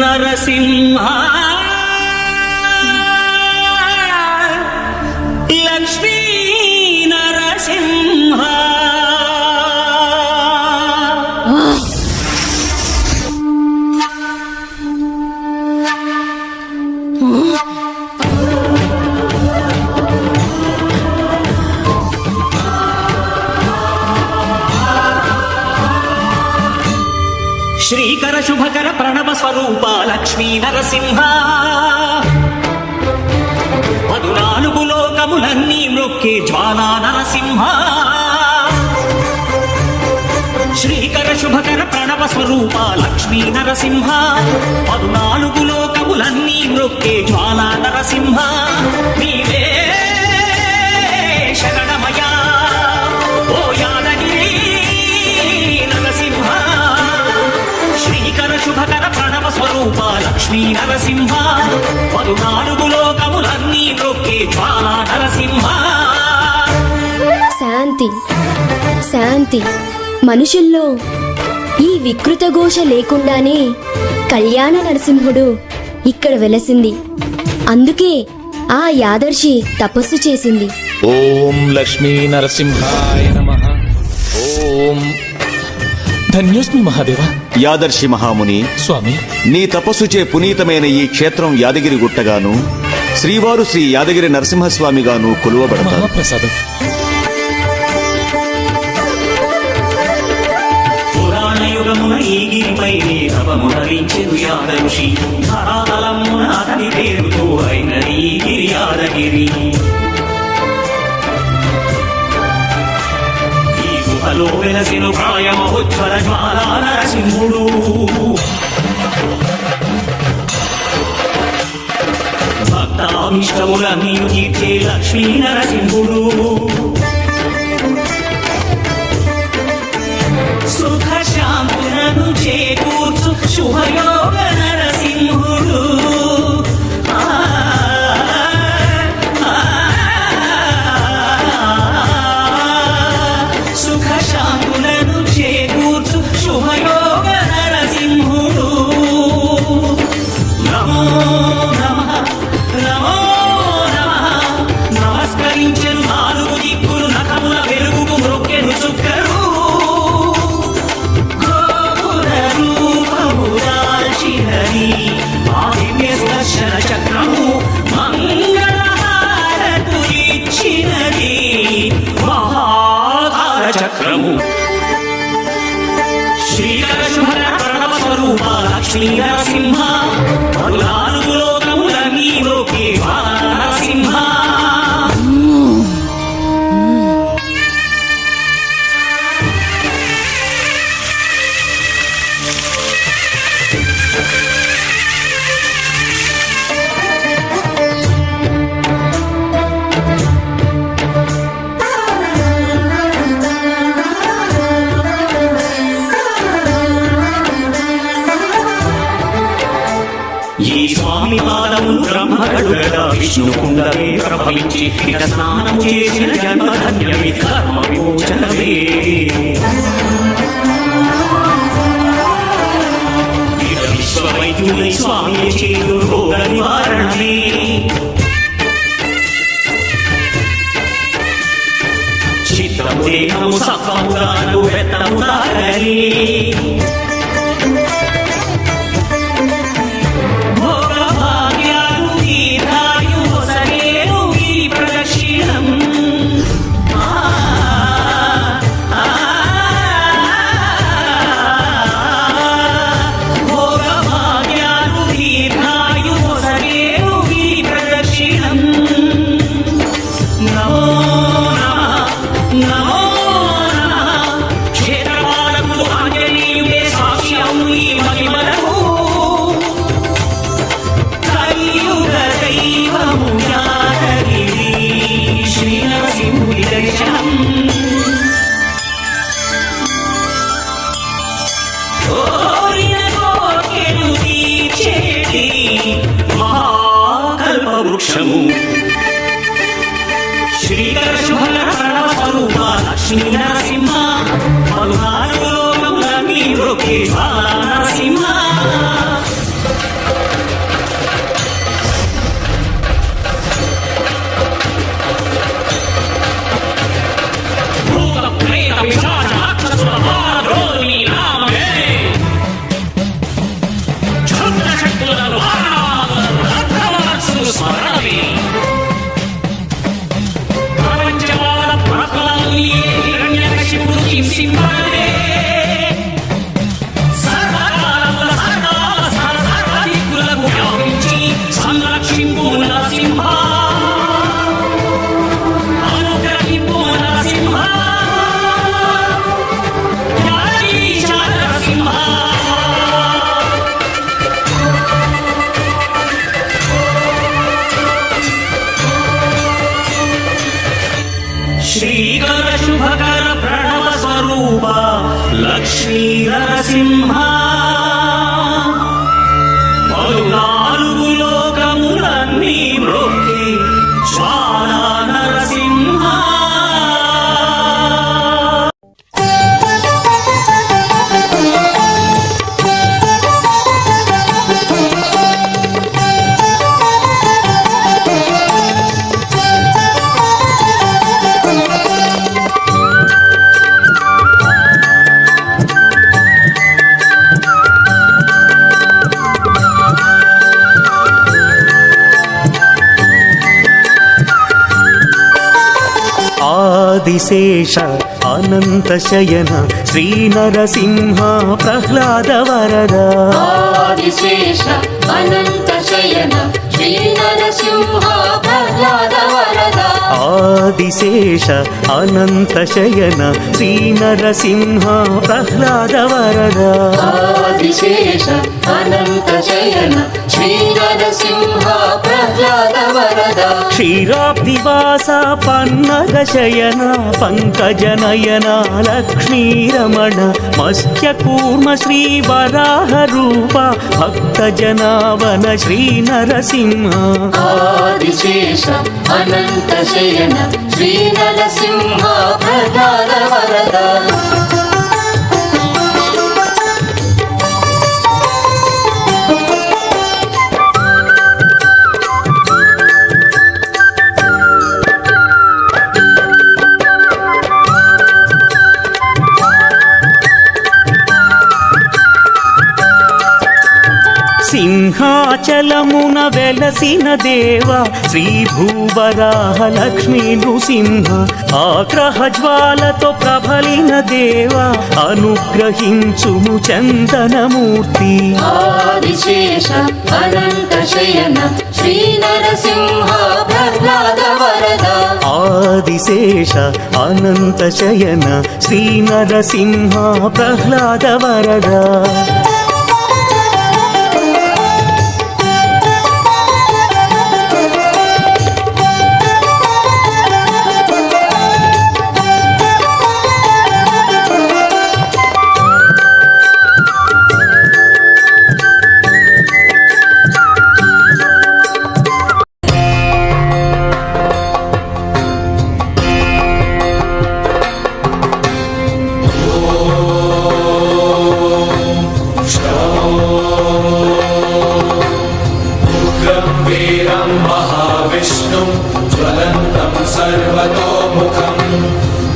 నరసింహ లక్ష్మీ నరసింహ శ్రీకర శుభకర ప్రణవ స్వరూప లక్ష్మీ నరసింహ 14 లోకములన్నీ మ్రొక్కే జ్వాలా నరసింహ శ్రీకర శుభకర ప్రణవ స్వరూప లక్ష్మీ నరసింహ 14 లోకములన్నీ మ్రొక్కే జ్వాలా నరసింహ నీవే శరణమయా ఓ యాదగిరి నరసింహ శ్రీకర శుభకర ప్రణవ స్వరూప లక్ష్మీ నరసింహ 14 లోకములన్నీ మ్రొక్కే జ్వాలా నరసింహ. శాంతి శాంతి. మనుషుల్లో ఈ వికృత ఘోష లేకుండానే కళ్యాణ నరసింహుడు ఇక్కడ వెలసింది. అందుకే ఆ యాదర్శి తపస్సు చేసింది. ఓం లక్ష్మీ నరసింహాయ నమః. ఓం ధన్యోస్మి మహాదేవ. యాదర్శి మహాముని స్వామి, నీ తపస్సుచే పునీతమైన ఈ క్షేత్రం యాదగిరి గుట్టగాను శ్రీవారు శ్రీ యాదగిరి నరసింహస్వామిగాను కొలువబడతారు. మహాప్రసాదం. పురాణయుగమున ఈ గిరిపై తపమునరించెను యాదర్శి ధరాతలమున అతని పేరుతో అయినది ఈ గిరి యాదగిరి. గుహలో వెలసిను ప్రాయమహోజ్వల జ్వాలా నరసింహుడు భక్తాభిష్టములన్నీ తీర్చే లక్ష్మీ నరసింహుడు సుఖ శాంతులను చేకూర్చు శుభయోగ నరసింహుడు శాంతులను చేకూర్చు శుభయోగ నరసింహుడు. నమో నమః నమో నమః. నమస్కరించెను 4 దిక్కులు నఖముల వెలుగుకు మ్రొక్కెను చుక్కరు గోపుర రూపము దాల్చినది ఆ దివ్య దర్శన చక్రము మంగళహారతులిచ్చినది చక్రము. శ్రీకర శుభకర ప్రణవ స్వరూప లక్ష్మీ నరసింహ 14 లోకములన్నీ మ్రొక్కే జ్వాలా నరసింహ. ఈ స్వామి పాదములు బ్రహ్మగడుగగా విష్ణు కుండమే ప్రభవించి ఇక స్నానము చేసిన జన్మధన్యమి కర్మ విమోచనమే. విశ్వవైద్యులై స్వామి చేదు రోగ నివారణమే. చిత్తము దేహము సత్వముగాను వెత్తము తాగలే. భోగభాగ్యాలు దీర్ఘాయు సరేను ఈ ప్రదక్షిణం. దర్శనం కోరిన కోర్కెలు తీర్చేటి మహాకల్పవృక్షము శ్రీకర శుభకర ప్రణవ స్వరూప లక్ష్మీ నరసింహ పలునాలుగు లోకములన్నీ వృక్షి జ్వాలా నరసింహ భూత ప్రేత పిశాచ రాక్షసుల బాధోని నామమే క్షుద్ర శక్తులను రక్తవర్షు స్మరణమే ప్రపంచవాద ప్రకలాన్ని హిరణ్యకశిపుడు హింసింపడే సర్వకాలముల సర్వాల సర్వాధికులకు వ్యాపించి సంరక్షింపు నరసింహ అనుగ్రహింపు నరసింహ జ్ఞానీశ నరసింహ శ్రీకర శుభకర ప్రణవ స్వరూప లక్ష్మీ నరసింహ పలునాలుగు లోకములన్నీ మ్రొక్కి జ్వాలా నరసింహ ఆదిశేష అనంత శయన శ్రీ నరసింహ ప్రహ్లాద వరద ఆదిశేష అనంత శయన శ్రీ నరసింహ ప్రహ్లాద వరద ఆదిశేష అనంత శయన శ్రీ నరసింహ ప్రహ్లాద వరద ఆదిశేష అనంత శయన శ్రీ నరసింహ ప్రహ్లాద వరద క్షీరాబ్దివాస పన్నగ శయన పంకజ నయన లక్ష్మీ రమణ మత్స్య కూర్మ శ్రీ వరాహ రూప భక్త జనావన శ్రీ నరసింహ ఆదిశేష అనంత శయన శ్రీ నరసింహ ప్రహ్లాద వరద సింహాచలమున వెలసిన దేవ శ్రీ భూవరాహ లక్ష్మీ నృసింహ ఆగ్రహ జ్వాలతో ప్రబలిన దేవ అనుగ్రహించుము చందనమూర్తి ఆదిశేష అనంత శయన శ్రీ నరసింహ ప్రహ్లాద వరద ఆదిశేష అనంత శయన శ్రీ నరసింహ ప్రహ్లాద వరద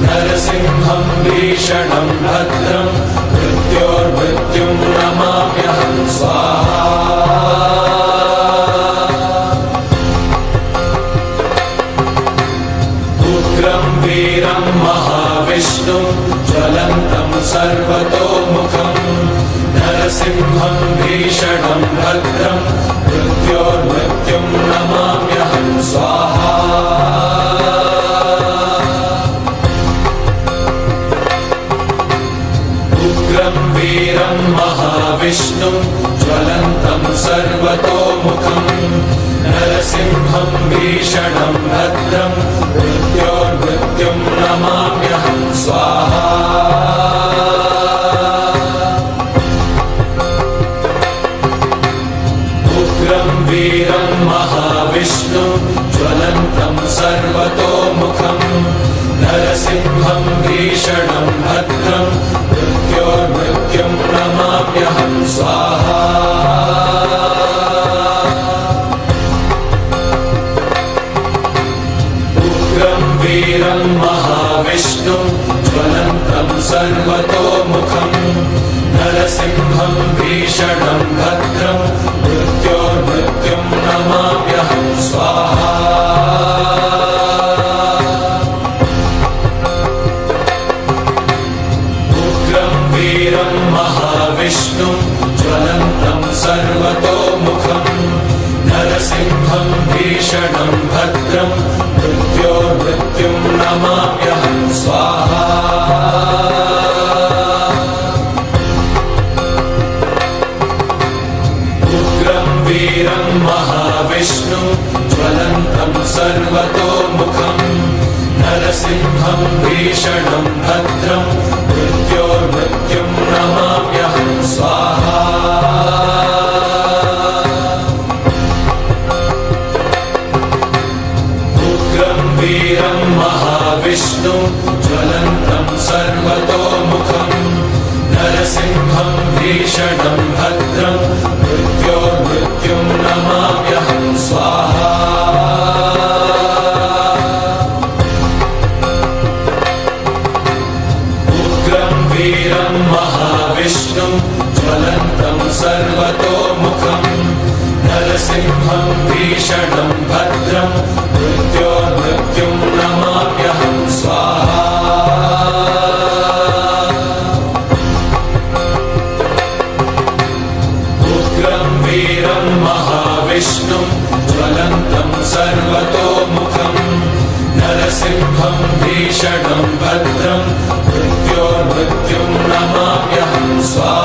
नरसिंहं भीषणं भद्रं मृत्योर्मृत्युं नमाम्यहं स्वाहा उग्रं वीरं महाविष्णुं ज्वलन्तं सर्वतोमुखं नरसिंहं भीषणं भद्रं मृत्योर्मृत्युं नमाम्यहं स्वाहा उग्रं वीरं महाविष्णुं ज्वलन्तं सर्वतोमुखं नरसिंहं भीषणं भद्रं मृत्योर्मृत्युं मृत्युं नमाम्यहं स्वाहा उग्रं वीरं महाविष्णुं ज्वलन्तं सर्वतोमुखं नरसिंहं भीषणं भद्रं मृत्योर्मृत्युं नमाम्यहं स्वाहा उग्रं वीरं महाविष्णुं ज्वलन्तं सर्वतोमुखं नरसिंहं भीषणं भद्रं मृत्योर्मृत्युं नमाम्यहं स्वाहा उग्रं वीरं महाविष्णुं ज्वलन्तं सर्वतोमुखं नरसिंहं भीषणं भद्रं मृत्योर्मृत्युं नमाम्यहं स्वाहा उग्रं वीरं महाविष्णुं ज्वलन्तं सर्वतोमुखं नरसिंहं भीषणं भद्रं मृत्योर्मृत्युं नमाम्यहं स्वाहा उग्रं वीरं महाविष्णुं ज्वलन्तं सर्वतोमुखं नरसिंहं भीषणं भद्रं मृत्योर्मृत्युं नमाम्यहं स्वाहा उग्रं वीरं महाविष्णुं ज्वलन्तं सर्वतोमुखं नरसिंहं भीषणं भद्रं मृत्योर्मृत्युं नमाम्यहं स्वाहा उग्रं वीरं महाविष्णुं ज्वलन्तं सर्वतोमुखं नरसिंहं भीषणं भद्रं मृत्योर्मृत्युं नमाम्यहं स्वाहा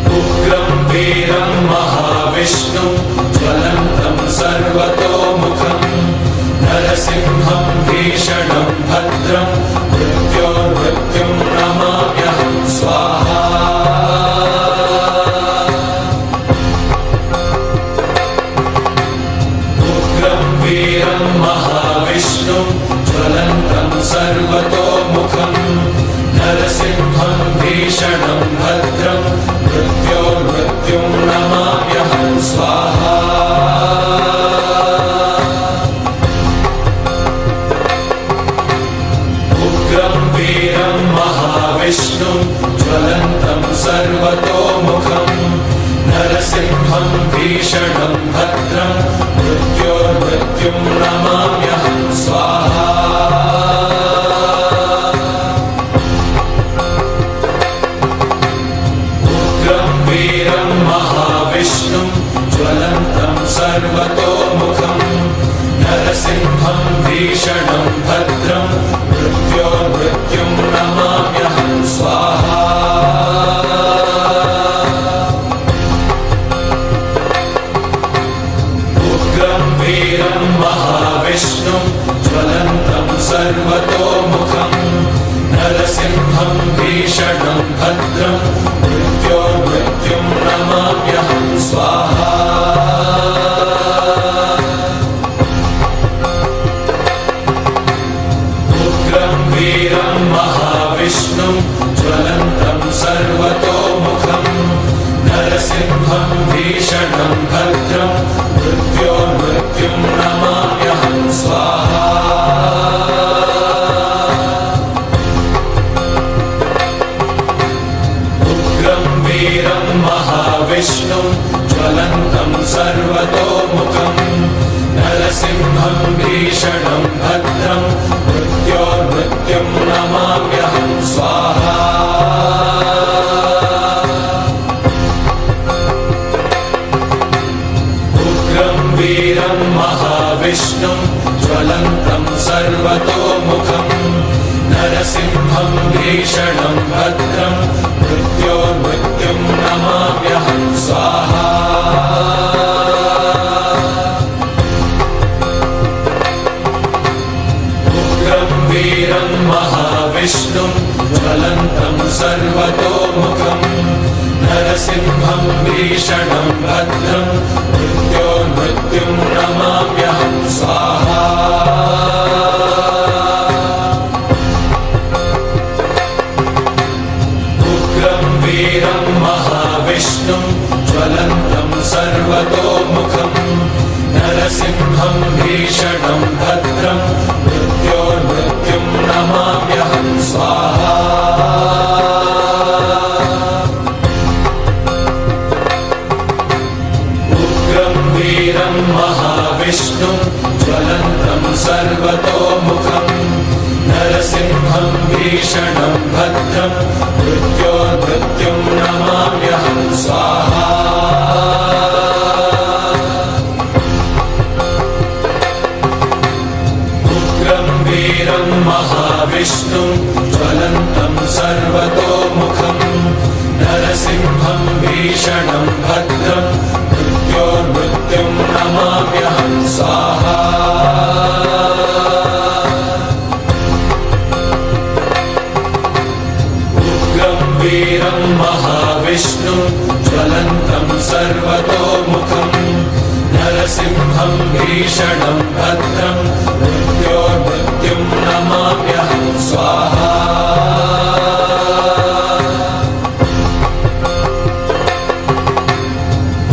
उग्रं वीरं महाविष्णुं ज्वलन्तं सर्वतोमुखं नरसिंहं भीषणं भद्रं मृत्योर्मृत्युं नमाम्यहं स्वाहा उग्रं वीरं महाविष्णुं ज्वलन्तं सर्वतोमुखं नरसिंहं भीषणं भद्रं मृत्योर्मृत्युं नमाम्यहं स्वाहा उग्रं वीरं महाविष्णुं ज्वलन्तं सर्वतोमुखं नरसिंहं भीषणं भद्रं मृत्योर्मृत्युं नमाम्यहं स्वाहा उग्रं वीरं महाविष्णुं ज्वलन्तं सर्वतोमुखं नरसिंहं भीषणं भद्रं मृत्योर्मृत्युं नमाम्यहं स्वाहा उग्रं वीरं महाविष्णुं ज्वलन्तं सर्वतोमुखं नरसिंहं भीषणं भद्रं मृत्योर्मृत्युं नमाम्यहं स्वाहा उग्रं वीरं महाविष्णुं ज्वलन्तं सर्वतोमुखं नरसिंहं भीषणं भद्रं मृत्योर्मृत्युं नमाम्यहं स्वाहा उग्रं वीरं महाविष्णुं ज्वलन्तं सर्वतोमुखं नरसिंहं भीषणं भद्रं मृत्योर्मृत्युं नमाम्यहं स्वाहा उग्रं वीरं महाविष्णुं ज्वलन्तं सर्वतोमुखं नरसिंहं भीषणं भद्रं मृत्योर्मृत्युं नमाम्यहं स्वाहा महाविष्णुं ज्वलन्तं सर्वतोमुखम् नरसिंहं भीषणं भद्रं मृत्योर्मृत्युं नमाम्यहं स्वाहा उग्रं वीरं महाविष्णुं ज्वलन्तं सर्वतोमुखम् नरसिंहं भीषणं भद्रं मृत्योर्मृत्युं नमाम्यहं स्वाहा उग्रं वीरं महाविष्णुं ज्वलन्तं सर्वतोमुखम् नरसिंहं भीषणं भद्रं मृत्योर्मृत्युं नमाम्यहं स्वाहा उग्रं वीरं महाविष्णुं ज्वलन्तं सर्वतोमुखम् नरसिंहं भीषणं भद्रं मृत्योर्मृत्युं नमाम्यहं स्वाहा उग्रं वीरं महाविष्णुं ज्वलन्तं सर्वतोमुखम् नरसिंहं भीषणं भद्रं मृत्योर्मृत्युं नमाम्यहं स्वाहा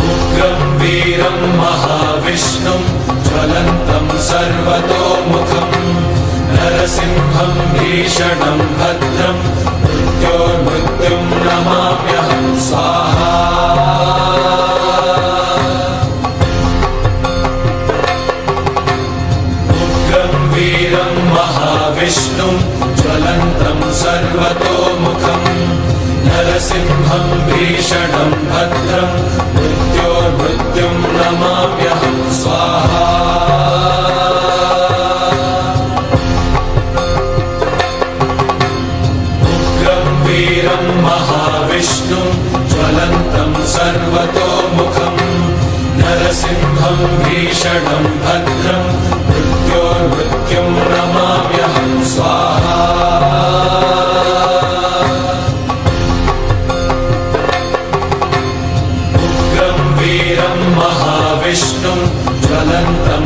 उग्रं वीरं महाविष्णुं ज्वलन्तं सर्वतोमुखम् नरसिंहं भीषणं भद्रं मृत्योर्मृत्युं नमाम्यहं स्वाहा उग्रं वीरं महाविष्णुं ज्वलन्तं सर्वतोमुखम् नरसिंहं भीषणं भद्रं मृत्योर्मृत्युं नमाम्यहं स्वाहा उग्रं वीरं महाविष्णुं ज्वलन्तं सर्वतोमुखम् नरसिंहं भीषणं भद्रं मृत्योर्मृत्युं नमाम्यहं स्वाहा उग्रं वीरं महाविष्णुं ज्वलन्तं